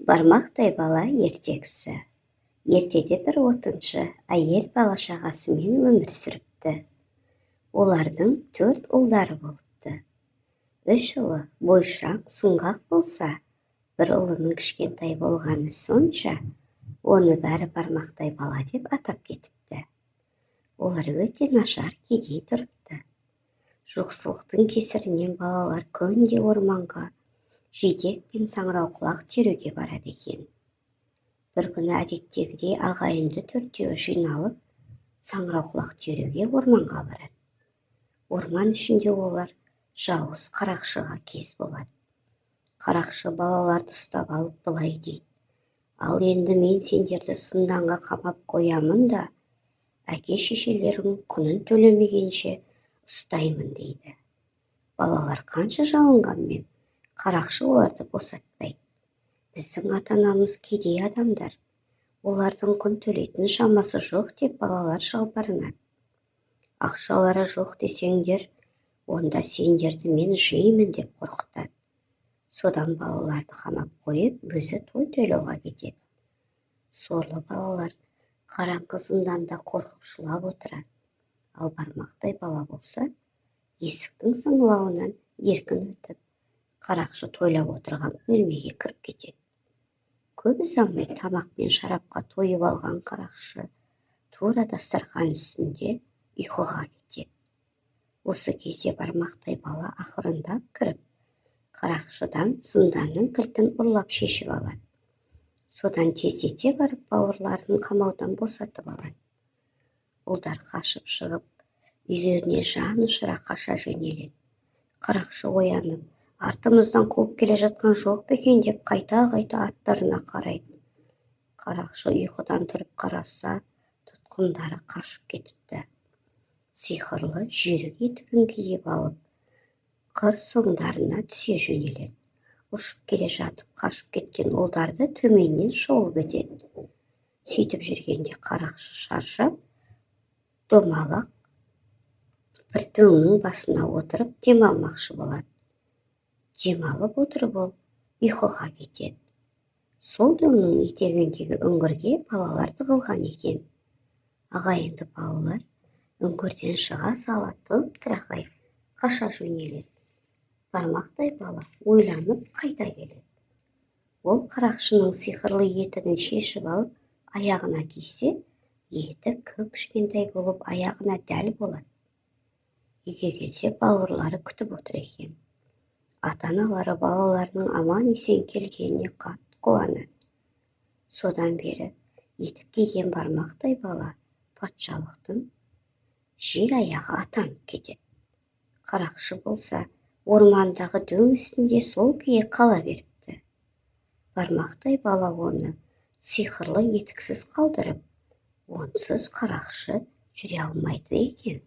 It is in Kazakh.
Бармақтай бала ертегісі. Ертеде бір отыншы әйел бала-шағасымен өмір сүріпті. Олардың 4 ұлдары болыпты. 3 ұлы бойшаң, сұңғақ болса, бір ұлының кішкентай болғаны сонша, оны бәрі бармақтай бала деп атап кетіпті. Олар өте нашар кедей тұрыпты. Жоқсылықтың кесірінен балалар күнде орманға жидек пен саңырауқұлақ теруге барады екен. Бір күні әдеттегідей ағайынды 4-еуі жиналып, саңырауқұлақ теруге орманға барады. Орман ішінде олар жауыз қарақшыға кез болады. Қарақшы балаларды ұстап алып былай дейді: «Ал енді мен сендерді зынданға қамап қоямын да, әке-шешелерің құнын төлемегенше ұстаймын» дейді. Балалар қанша жалынғанмен, қарақшы оларды босатпайды. Біздің ата-анамыз кедей адамдар, олардың құн төлейтін шамасы жоқ деп балалар жалбарынады. Ақшалары жоқ десеңдер, онда сендерді мен жеймін деп қорқытады. Содан балаларды қамап қойып, өзі той тойлауға кетеді. Сорлы балалар қараңғы зынданда қорқып жылап отырады. Ал бармақтай бала болса, есіктің саңылауынан еркін өтіп, қарақшы тойлап отырған бөлмеге кіріп кетеді. Көп ұзамай тамақ пен шарапқа тойып алған қарақшы тура дастархан үстінде ұйқыға кетеді. Осы кезде бармақтай бала ақырындап кіріп, қарақшыдан зынданның кілтін ұрлап шешіп алады. Содан тездете барып бауырларын қамаудан босатып алады. Ұлдар қашып шығып, үйлеріне жан ұшыра қаша жөнеледі. Қарақшы оянып, артымыздан қуып келе жатқан жоқ екен деп қайта-қайта аттарына қарайды. Қарақшы ұйқыдан тұрып қараса, тұтқындары қашып кетіпті. Сиқырлы жүйрік етігін киіп алып, қыр соңдарына түсе жөнеледі. Ұшып келе жатып, қашып кеткен ұлдарды төменнен шолып өтеді. Сөйтіп жүргенде қарақшы шаршап, домалақ бір дөңнің басына отырып демалмақшы болады. Демалып отырып ол ұйқыға кетеді. Сол дөңнің етегіндегі үңгірге балалар тығылған екен. Ағайынды балалар үңгірден шыға сала тым-тырақай қаша жөнеледі. Бармақтай бала ойланып қайта келеді. Ол қарақшының сиқырлы етігін шешіп алып, аяғына кисе, етік кіп-кішкентай болып аяғына дәл болады. Үйге келсе, бауырлары күтіп отыр екен. Ата-аналары балаларының аман есен келгеніне қатты қуанады. Содан бері етік киген бармақтай бала патшалықтың жел аяғы атанып кетеді. Қарақшы болса, ормандағы дөң үстінде сол күйі қала беріпті. Бармақтай бала оны сиқырлы етіксіз қалдырып, онсыз қарақшы жүре алмайды екен.